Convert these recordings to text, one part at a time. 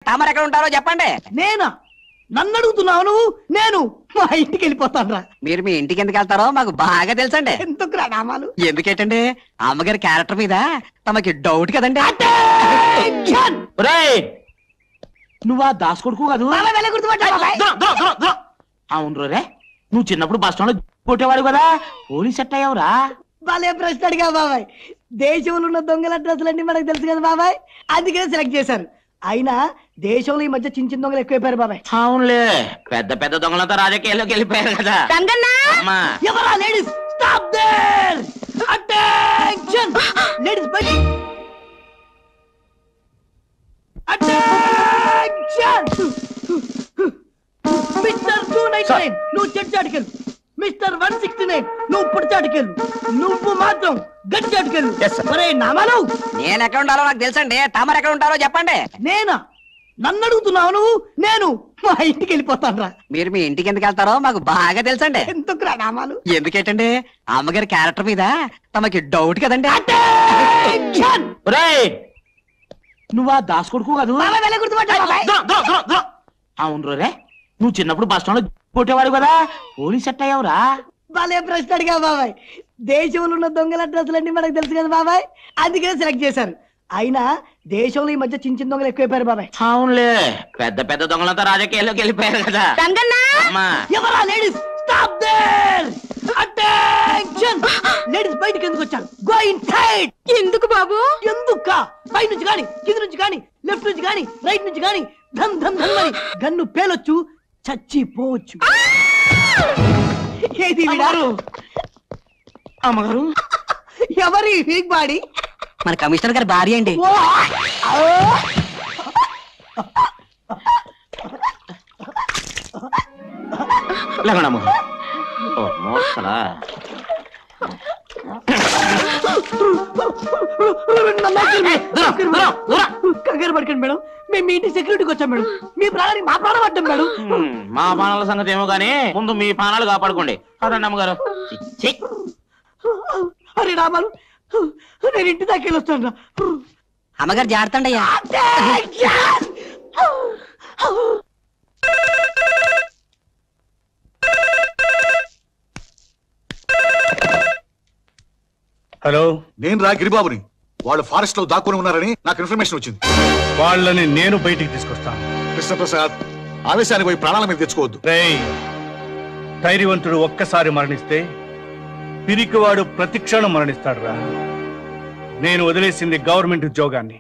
తమరు ఎక్కడ ఉంటారో చెప్పండి. నేనా? నన్ను అడుగుతున్నావు నువ్వు? నేను మా ఇంటికి వెళ్ళిపోతాను రా. మీరు మీ ఇంటికి ఎందుకు వెళ్తారో మాకు బాగా తెలుసండి. ఎందుకు రా నామాలు? ఎందుకేటండి అమ్మగారి క్యారెక్టర్ మీద తమకి డౌట్ కదండి. నువ్వు ఆ దాస్ కొడుకు కాదు? అవును రే, నువ్వు చిన్నప్పుడు బస్ స్టాండ్ లో కొట్టేవాడు కదా, పోలీస్ సెట్ అయ్యావురా? భలే ప్రశ్న అడిగా బాబాయ్. దేశంలో ఉన్న దొంగల అడ్రస్లన్నీ మనకు తెలుసు కదా బాబాయ్, అందుకనే సెలెక్ట్ చేశారు. అయినా దేశంలో ఈ మధ్య చిన్న చిన్న దొంగలు ఎక్కువైపోయారు బాబాయ్. అవునులే, పెద్ద పెద్ద దొంగలతో రాజకీయాల్లోకి వెళ్ళిపోయారు కదా. ఎవరా ladies? Stop there! Attention ladies, బయట అటెన్షన్! మిస్టర్ 299 నువ్వు చెడ్చాటికెళ్ళు. మిస్టర్ 169 నువ్వు పుడిచాటికెళ్ళు. నువ్వు మాత్రం గడిచాటికెళ్ళు. ఒరే నామాలు, నేను ఎక్కడ ఉండాలో నాకు తెలుసండి. తమరు ఎక్కడ ఉంటారో చెప్పండి. నేనా? నన్ను అడుగుతున్నావు నువ్వు? నేను మా ఇంటికి వెళ్ళిపోతాను రా. మీరు మీ ఇంటికి ఎందుకు వెళ్తారో మాకు బాగా తెలుసండి. ఎందుకు రా నామాలు? ఎందుకేటండి అమ్మగారి క్యారెక్టర్ మీద తమకి డౌట్ కదండి. నువ్వు ఆ దాస్ కొడుకు కాదు? అవును రే, నువ్వు చిన్నప్పుడు బస్ స్టాండ్ లో కొట్టేవాడు కదా, పోలీస్ సెట్ అయ్యావురా? భలే ప్రశ్న అడిగా బాబాయ్. దేశంలో ఉన్న దొంగల అడ్రస్లన్నీ మనకు తెలుసు కదా బాబాయ్, అందుకనే సెలెక్ట్ చేశారు. అయినా దేశంలో ఈ మధ్య చిన్న చిన్న దొంగలు ఎక్కువైపోయారు బాబాయ్. అవునులే, పెద్ద పెద్ద దొంగలతో రాజకీయాల్లోకి వెళ్ళిపోయారు కదా. ఎవరా ladies? Stop there! Attention ladies, బయటికి ఎందుకు వచ్చారు? Go inside. ఎందుకు బాబు? ఎందుక? పై నుంచి గాని, కింద నుంచి గాని, లెఫ్ట్ నుంచి గాని, రైట్ నుంచి గాని ధమ్ ధమ్ ధమ్ అని గన్ను పేలొచ్చు, చచ్చిపోవచ్చు. ఏది విడారు? అమ్మగారు, ఎవరి వీక్ బాడీ? మన కమిషనర్ గారి భార్య అండి. కంగారు పడకండి మేడం, మేము మీ ఇంటి సెక్యూరిటీకి వచ్చాం మేడం. మీ ప్రాణానికి మా ప్రాణం పడ్డాం మేడం. మా ప్రాణాల సంగతి ఏమో గానీ ముందు మీ ప్రాణాలు కాపాడుకోండి. అదండి అమ్మగారు. అరే రామాలు, నేను ఇంటి దాకా వెళ్ళొస్తాను. అమ్మగారు జాగ్రత్త అండి అయ్యా. హలో, నేను రా గిరిబాబుని. వాళ్ళు ఫారెస్ట్ లో దాక్కుని ఉన్నారని నాకు ఇన్ఫర్మేషన్ వచ్చింది. వాళ్ళని నేను బయటికి తీసుకొస్తాను. కృష్ణప్రసాద్, ఆవేశానికి పోయి ప్రాణాల మీద తెచ్చుకోవద్దు. ధైర్యవంతుడు ఒక్కసారి మరణిస్తే పిరికివాడు ప్రతిక్షణం మరణిస్తాడు రా. నేను వదిలేసింది గవర్నమెంట్ ఉద్యోగాన్ని,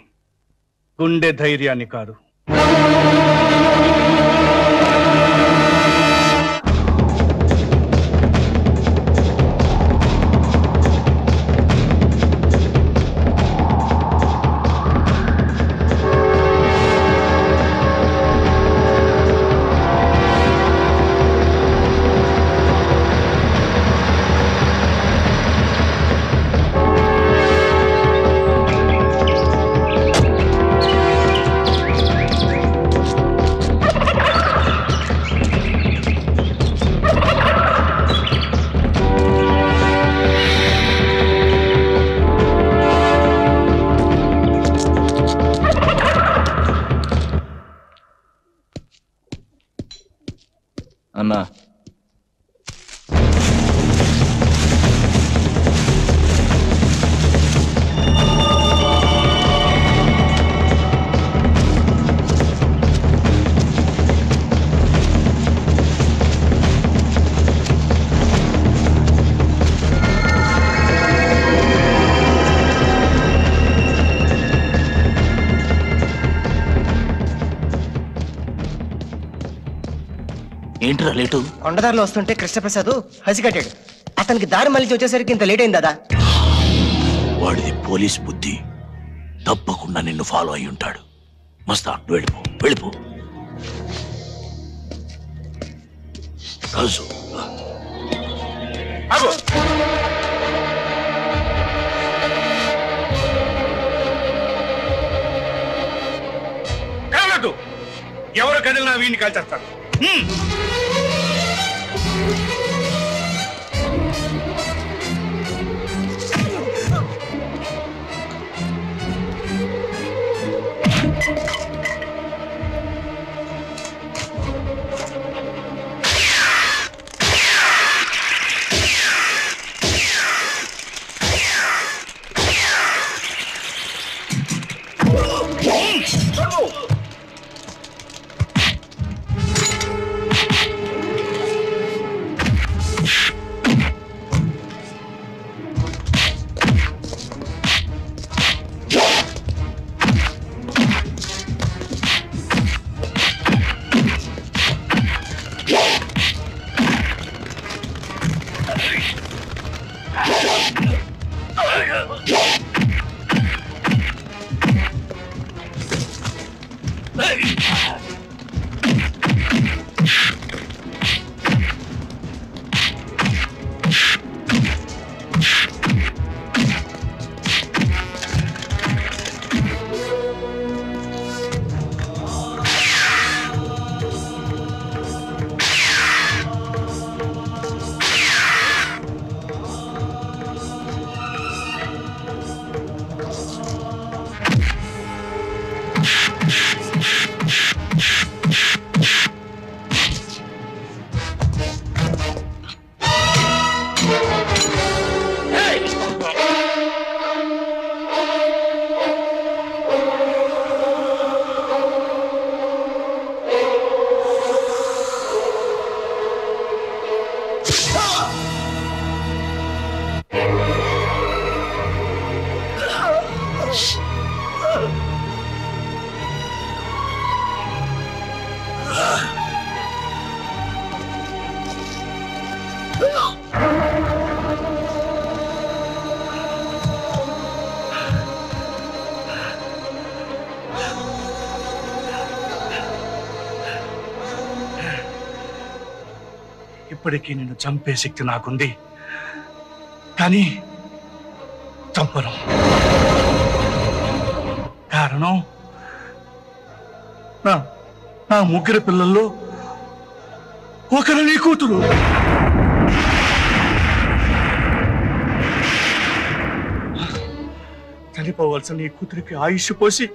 గుండె ధైర్యాన్ని కాదు. అన్నా, ఏంట్రా లేటు? కొండదారిలో వస్తుంటే కృష్ణప్రసాద్ హసి కట్టాడు. అతనికి దారి మళ్ళీ వచ్చేసరికి ఇంత లేట్ అయింది దాదా. వాడిది పోలీస్ బుద్ధి, తప్పకుండా నిన్ను ఫాలో అయి ఉంటాడు. మస్తాన్, వెళ్ళిపో వెళ్ళిపో. రాజు, ఎవరు కదిలినా వీడిని కాల్చేస్తాను. ఇప్పటికీ నిన్ను చంపే శక్తి నాకుంది, కానీ చంపను. కారణం నా ముగ్గురు పిల్లల్లో ఒకరు నీ కూతురు. చనిపోవలసిన నీ కూతురికి ఆయుష్ పోసి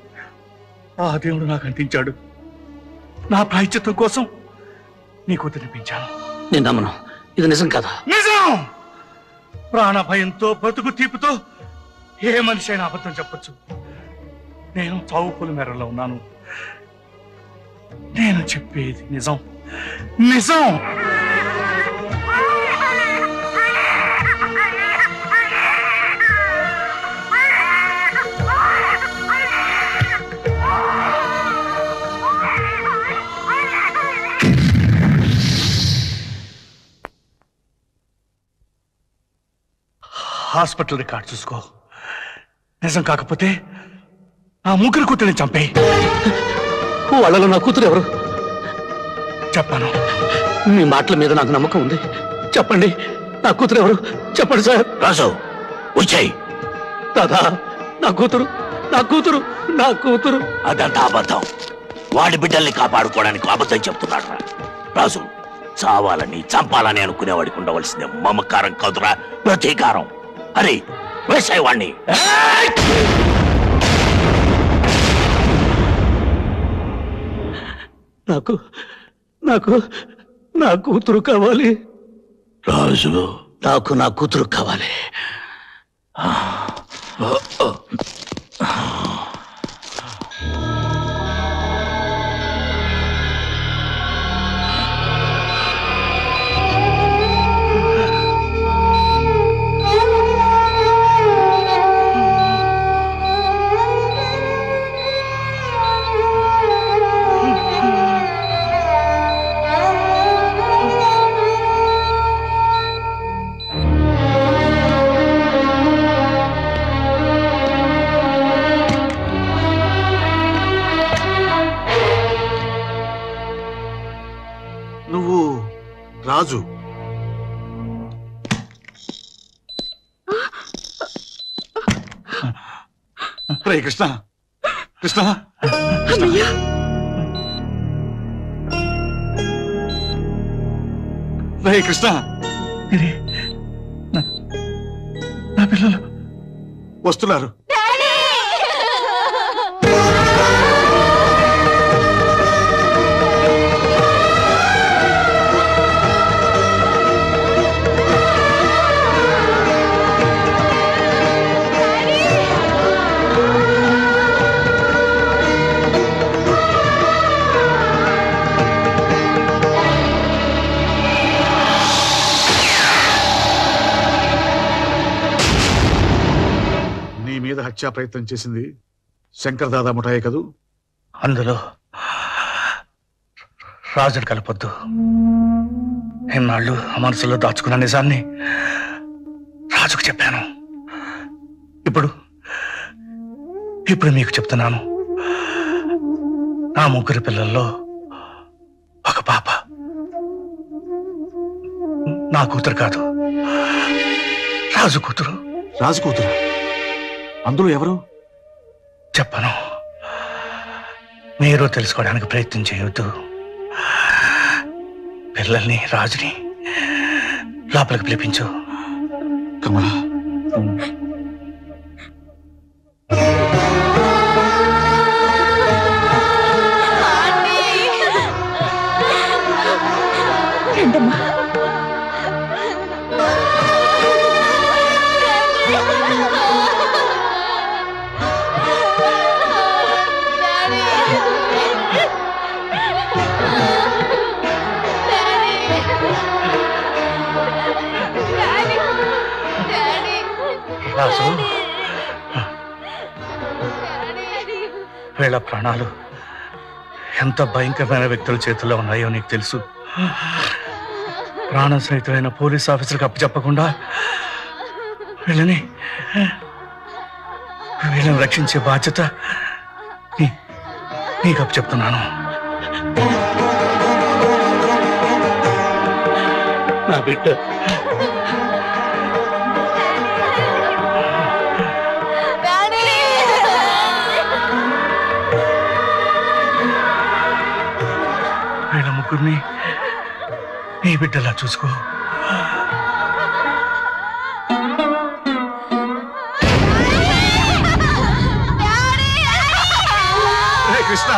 ఆ దేవుడు నాకు అంటించాడు. నా ప్రాయశ్చిత్తం కోసం నీ కూతురిని పెంచాను. నేను నమ్మను, ఇది నిజం కదా? నిజం. ప్రాణ భయంతో బతుకు తీపుతో ఏ మనిషి అయినా అబద్ధం చెప్పొచ్చు. నేను చావుపుల మేరలో ఉన్నాను. నేను చెప్పేది నిజం, నిజం. హాస్పిటల్ రికార్డ్ చూసుకో. నిజం కాకపోతే ఆ ముగ్గురు కూతురిని చంపేయి. వాళ్ళలో నా కూతురు ఎవరు? చెప్పాను. మీ మాటల మీద నాకు నమ్మకం ఉంది. చెప్పండి, నా కూతురు ఎవరు? చెప్పండి సార్. రాజు వచ్చాయి. దాదా, నా కూతురు, నా కూతురు, నా కూతురు. అదంతా అబద్ధం. వాడి బిడ్డల్ని కాపాడుకోవడానికి అబద్ధం చెప్తున్నాడు. రాజు, చావాలని చంపాలని అనుకునేవాడికి ఉండవలసిందే మమకారం కాదురా, ప్రతీకారం. అరే వేసాయి వాణ్ణి. నాకు నాకు నా కూతురు కావాలి రాజు. నాకు నా కూతురు కావాలి. నువ్వు రాజు. రే కృష్ణ, కృష్ణ, రే కృష్ణ. నా పిల్లలు వస్తున్నారు. హత్యా ప్రయత్నం చేసింది శంకర్ దాదా ముఠాయే కదూ? అందులో రాజుని కలపొద్దు. ఎన్నాళ్ళు ఆ మనసులో దాచుకున్న నిజాన్ని రాజుకు చెప్పాను. ఇప్పుడు మీకు చెప్తున్నాను. నా 3 పిల్లల్లో ఒక పాప. నా కూతురు కాదు, రాజు కూతురు. రాజు కూతురు? అందులో ఎవరు? చెప్పను. మీరు తెలుసుకోవడానికి ప్రయత్నం చేయవద్దు. పిల్లల్ని, రాజుని లోపలికి పిలిపించు. కమలా, రాజు, వీళ్ళ ప్రాణాలు ఎంత భయంకరమైన వ్యక్తుల చేతుల్లో ఉన్నాయో నీకు తెలుసు. ప్రాణ సహితమైన పోలీస్ ఆఫీసర్కి అప్పచెప్పకుండా వీళ్ళని రక్షించే బాధ్యత నీకు అప్పచెప్తున్నాను. నా బిడ్డ వీళ్ళ ముగ్గురిని నీ బిడ్డలా చూసుకో. కృష్ణ,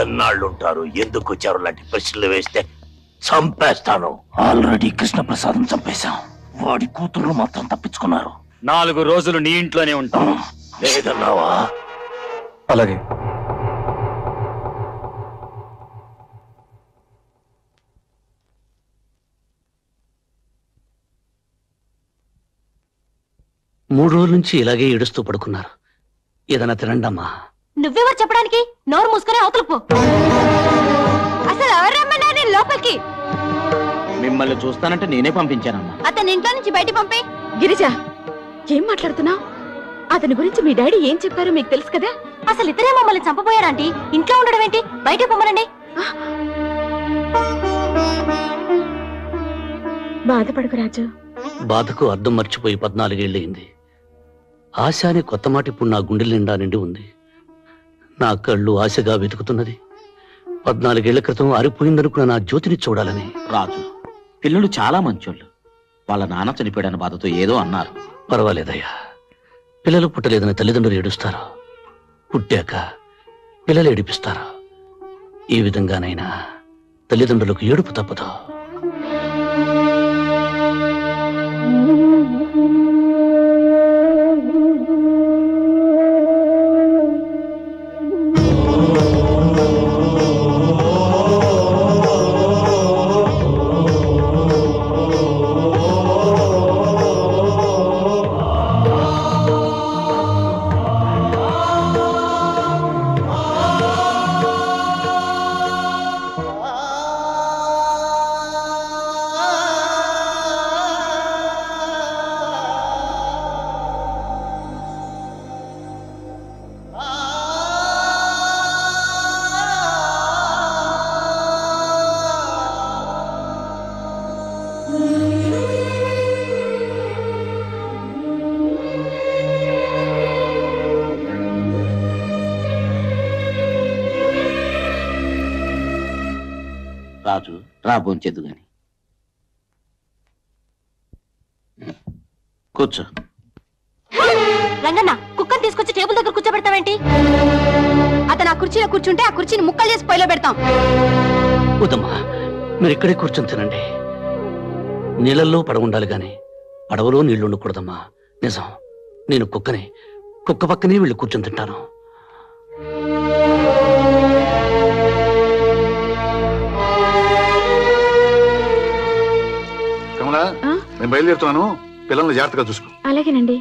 ఎన్నాళ్ళుంటారు? ఎందుకు వచ్చారు? లాంటి ప్రశ్నలు వేస్తే చంపేస్తాను. ఆల్రెడీ కృష్ణప్రసాదం చంపేశాం. వాడి కూతురు మాత్రం తప్పించుకున్నారు. 4 రోజులు నీ ఇంట్లోనే ఉంటాను. లేదన్నావా? అలాగే. మూడు రోజుల నుంచి ఇలాగే ఏడుస్తూ పడుకున్నారు. ఏదైనా తినండమ్మా. నువ్వెవరు చెప్పడానికి? నోరు మూసుకొని అవతల పో. అసలు ఎవరు రమ్మన్నారు నేను లోపలికి? మిమ్మల్ని చూస్తానంటే నేనే పంపించానమ్మా. అతని ఇంట్లో నుంచి బయట పంపే. గిరిజ, ఏం మాట్లాడుతున్నావు? అతని గురించి మీ డాడీ ఏం చెప్పారో మీకు తెలుసు కదా? అసలు ఇతరే మమ్మల్ని చంపబోయారంటీ. ఇంట్లో ఉండడం ఏంటి? బయట పొమ్మనండి. బాధపడకు రాజు. బాధకు అర్థం మర్చిపోయి 14 ఏళ్ళయింది. ఆశ అనే కొత్త మాట ఇప్పుడు నా గుండెల నిండా నిండి ఉంది. నా కళ్ళు ఆశగా వెతుకుతున్నది 14 ఏళ్ల క్రితం ఆరిపోయిందనుకున్న నా జ్యోతిని చూడాలని. రాజు, పిల్లలు చాలా మంచోళ్ళు. వాళ్ళ నాన్న చనిపోయాడన్న బాధతో ఏదో అన్నారు. పర్వాలేదయ్యా. పిల్లలు పుట్టలేదని తల్లిదండ్రులు ఏడుస్తారు. పుట్టాక పిల్లలు ఏడిపిస్తారు. ఈ విధంగానైనా తల్లిదండ్రులకు ఏడుపు తప్పదు. రాజు, రా భోంచేద్దు గాని. కూర్చో. రంగన్న, కుక్కను తీసుకొచ్చి టేబుల్ దగ్గర కూర్చోబెడతావేంటి? అతను ఆ కుర్చీలో కూర్చుంటే ఆ కుర్చీని ముక్కలు చేసి పొయ్యిలో పెడతాం. వద్దమ్మా, మీరు ఇక్కడే కూర్చొని తినండి. నీళ్ళల్లో పడవ ఉండాలి గాని పడవలో నీళ్లు ఉండకూడదమ్మా. నిజం, నేను కుక్కనే, కుక్క పక్కనే వెళ్ళి కూర్చొని తింటాను. కమలా, నేను బయలుదేరుతున్నాను. పిల్లల్ని జాగ్రత్తగా చూసుకో. అలాగేనండి.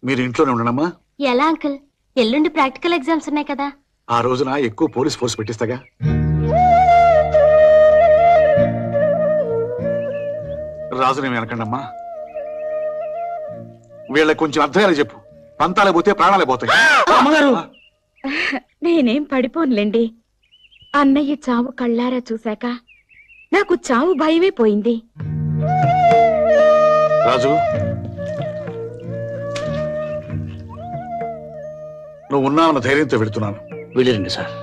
మీరు ఇంట్లోనే ఉండనమ్మా. ఎలా అంకుల్? ఎల్లుండి ప్రాక్టికల్ ఎగ్జామ్స్ ఉన్నాయి కదా. ఆ రోజున ఎక్కువ పోలీస్ ఫోర్స్ పెట్టిస్తాగా. రాజునేమి అనకండమ్మా. వీళ్ళకి కొంచెం అర్థమయ్యేలా చెప్పు. పంతాలే పోతే ప్రాణాలే పోతాయి. అమ్మగారు, నేనేం పడిపోనులేండి. అన్నయ్య చావు కళ్ళారా చూశాక నాకు చావు భయమే పోయింది. రాజు, నువ్వు ఉన్నావన్న ధైర్యంతో వెళుతున్నాను. వెళ్ళిరండి సార్.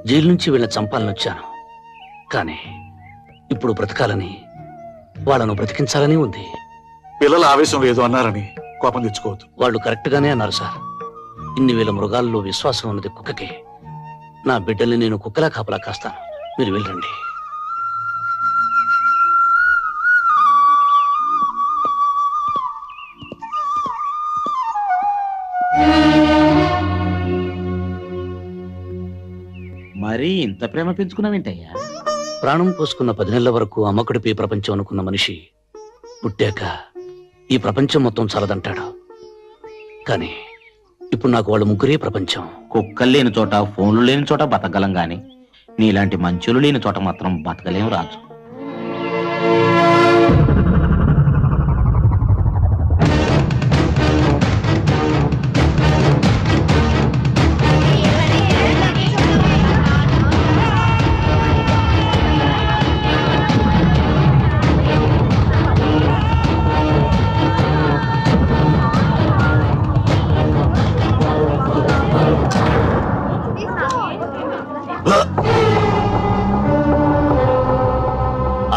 జైలు నుంచి వీళ్ళని చంపాలని వచ్చాను, కానీ ఇప్పుడు బ్రతకాలని, వాళ్ళను బ్రతికించాలని ఉంది. పిల్లల ఆవేశం లేదు అన్నారని కోపం తెచ్చుకోవద్దు. వాళ్ళు కరెక్ట్ గానే అన్నారు సార్. ఇన్ని వేల మృగాల్లో విశ్వాసం ఉన్నది కుక్కకే. నా బిడ్డల్ని నేను కుక్కలా కాపలా కాస్తాను. మీరు వెళ్ళండి. మరి ఇంత ప్రేమ పెంచుకున్నావేంటయ్యా? ప్రాణం పోసుకున్న 10 నెలల వరకు అమ్మకుడిపై ప్రపంచం అనుకున్న మనిషి పుట్టాక ఈ ప్రపంచం మొత్తం చాలదంటాడు. కానీ ఇప్పుడు నాకు వాళ్ళు ముగ్గురే ప్రపంచం. కుక్కలు లేని చోట, ఫోన్లు లేని చోట బతకగలం గాని నీలాంటి మంచులు లేని చోట మాత్రం బతకలేం రాజు.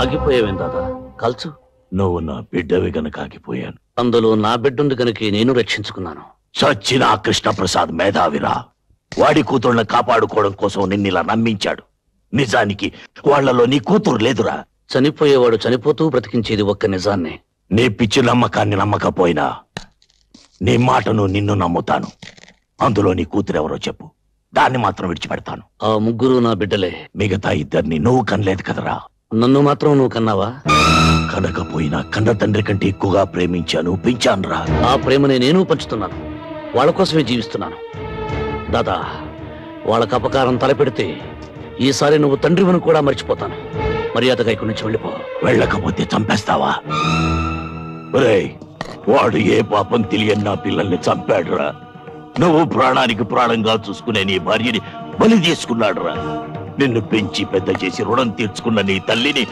ఆగిపోయావేం దాదా? కల్చు. నువ్వు నా బిడ్డవి గనక ఆగిపోయాను. అందులో నా బిడ్డుంది గనుక నేను రక్షించుకున్నాను. చచ్చిన కృష్ణప్రసాద్ మేధావిరా. వాడి కూతుళ్ళని కాపాడుకోవడం కోసం నిన్నిలా నమ్మించాడు. నిజానికి వాళ్లలో నీ కూతురు లేదురా. చనిపోయేవాడు చనిపోతూ బ్రతికించేది ఒక్క నిజాన్నే. నీ పిచ్చి నమ్మకాన్ని నమ్మకపోయినా నీ మాటను నిన్ను నమ్ముతాను. అందులో నీ కూతురెవరో చెప్పు, దాన్ని మాత్రం విడిచిపెడతాను. ఆ ముగ్గురు నా బిడ్డలే. మిగతా ఇద్దరిని నువ్వు కనలేదు కదరా. నన్ను మాత్రం నువ్వు కన్నావా? కనకపోయినా కన్న తండ్రి కంటే ఎక్కువగా ప్రేమించాను, పెంచానురా. ఆ ప్రేమని నేను పంచుతున్నాను. వాళ్ళ కోసమే జీవిస్తున్నాను. దాదా, వాళ్ళకు అపకారం తలపెడితే ఈసారి నువ్వు తండ్రివని కూడా మర్చిపోతాను. మర్యాదగా ఇక్కడి నుంచి వెళ్ళిపో. వెళ్ళకపోతే చంపేస్తావా? ఒరేయ్, వాడు ఏ పాపం తెలియని నా పిల్లల్ని చంపాడురా. నువ్వు ప్రాణానికి ప్రాణంగా చూసుకునే నీ భార్యని బలి తీసుకున్నాడురా. నిన్ను పెంచి పెద్ద చేసి రుణం తీర్చుకున్న నీ తల్లిని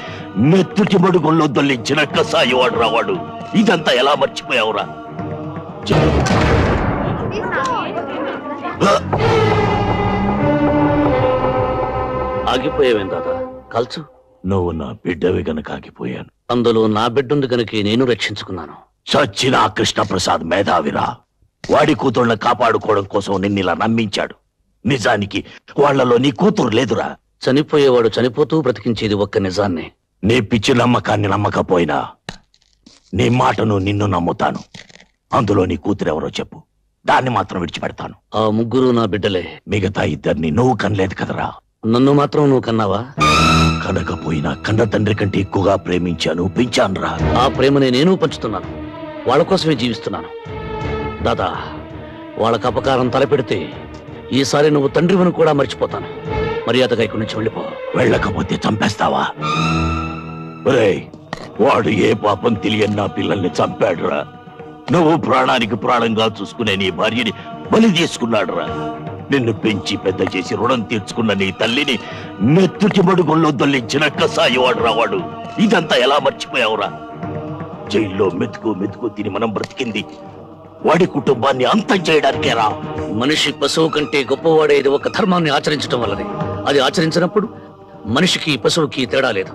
మెత్తుటి మడుగుల్లో దొల్లించిన కసాయివాడు రావాడు. ఇదంతా ఎలా మర్చిపోయావురా? ఆగిపోయావేం దాదా? కల్చు. నువ్వు నా బిడ్డవి గనక ఆగిపోయాను. అందులో నా బిడ్డుంది గనుక నేను రక్షించుకున్నాను. చచ్చిన కృష్ణప్రసాద్ మేధావిరా. వాడి కూతుళ్ళని కాపాడుకోవడం కోసం నిన్నిలా నమ్మించాడు. నిజానికి వాళ్లలో నీ కూతురు లేదురా. చనిపోయేవాడు చనిపోతూ బ్రతికించేది ఒక్క నిజాన్నే. నీ పిచ్చి నమ్మకాన్ని నమ్మకపోయినా నీ మాటను నిన్ను నమ్ముతాను. అందులో నీ కూతురెవరో చెప్పు, దాన్ని మాత్రం విడిచిపెడతాను. ఆ ముగ్గురు నా బిడ్డలే. మిగతా ఇద్దరిని నువ్వు కనలేదు కదరా. నన్ను మాత్రం నువ్వు కన్నావా? కనకపోయినా కన్న తండ్రి కంటే ఎక్కువగా ప్రేమించాను, పెంచానురా. ఆ ప్రేమని నేను పంచుతున్నాను. వాళ్ళ కోసమే జీవిస్తున్నాను. దాదా, వాళ్ళకు అపకారం తలపెడితే ఈసారి నువ్వు తండ్రివని కూడా మర్చిపోతాను. మర్యాదగా ఇక్కడి నుంచి వెళ్ళిపో. వెళ్ళకపోతే చంపేస్తావా? ఒరేయ్, వాడు ఏ పాపం తెలియని నా పిల్లల్ని చంపాడురా. నువ్వు ప్రాణానికి ప్రాణంగా చూసుకునే నీ భార్యని బలి తీసుకున్నాడురా. నిన్ను పెంచి పెద్ద చేసి రుణం తీర్చుకున్న నీ తల్లిని మెత్తుటి మడుగుల్లో దొల్లించిన కసాయివాడు రావాడు. ఇదంతా ఎలా మర్చిపోయావురా? జైల్లో మెతుకు తిని మనం బ్రతికింది వాడి కుటుంబాన్ని అంతం చేయడానికేరా. మనిషి పశువు కంటే గొప్పవాడేది ఒక ధర్మాన్ని ఆచరించడం వల్లనే. అది ఆచరించినప్పుడు మనిషికి పశువుకి తేడా లేదు.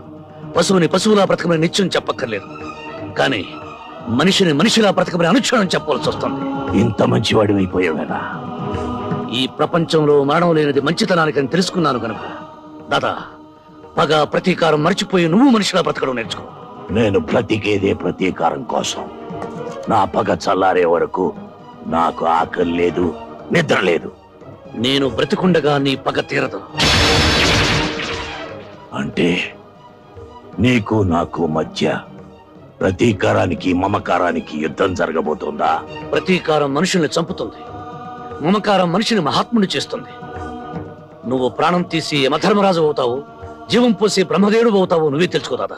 పశువుని పశువులా బ్రతకమని నిత్యం చెప్పక్కర్లేదు, కానీ మనిషిని మనిషిలా బ్రతకమని అనుక్షణం చెప్పవలసి వస్తుంది. ఇంత మంచివాడి అయిపోయావేనా? ఈ ప్రపంచంలో మరణం లేనిది మంచితనానికని తెలుసుకున్నాను కనుక దాదా, పగ ప్రతీకారం మర్చిపోయి నువ్వు మనిషిలా బ్రతకడం నేర్చుకో. నేను బ్రతికేదే ప్రతీకారం కోసం. నా పగ చల్లారే వరకు నాకు ఆకలి లేదు, నిద్ర లేదు. నేను బ్రతికుండగా నీ పగ తీరదు. అంటే నీకు నాకు మధ్య ప్రతీకారానికి మమకారానికి యుద్ధం జరగబోతుందా? ప్రతీకారం మనుషుల్ని చంపుతుంది, మమకారం మనిషిని మహాత్ముని చేస్తుంది. నువ్వు ప్రాణం తీసి యమధర్మరాజు అవుతావు, జీవం పోసి బ్రహ్మదేవుడు అవుతావు. నువ్వే తెలుసుకోదాదా?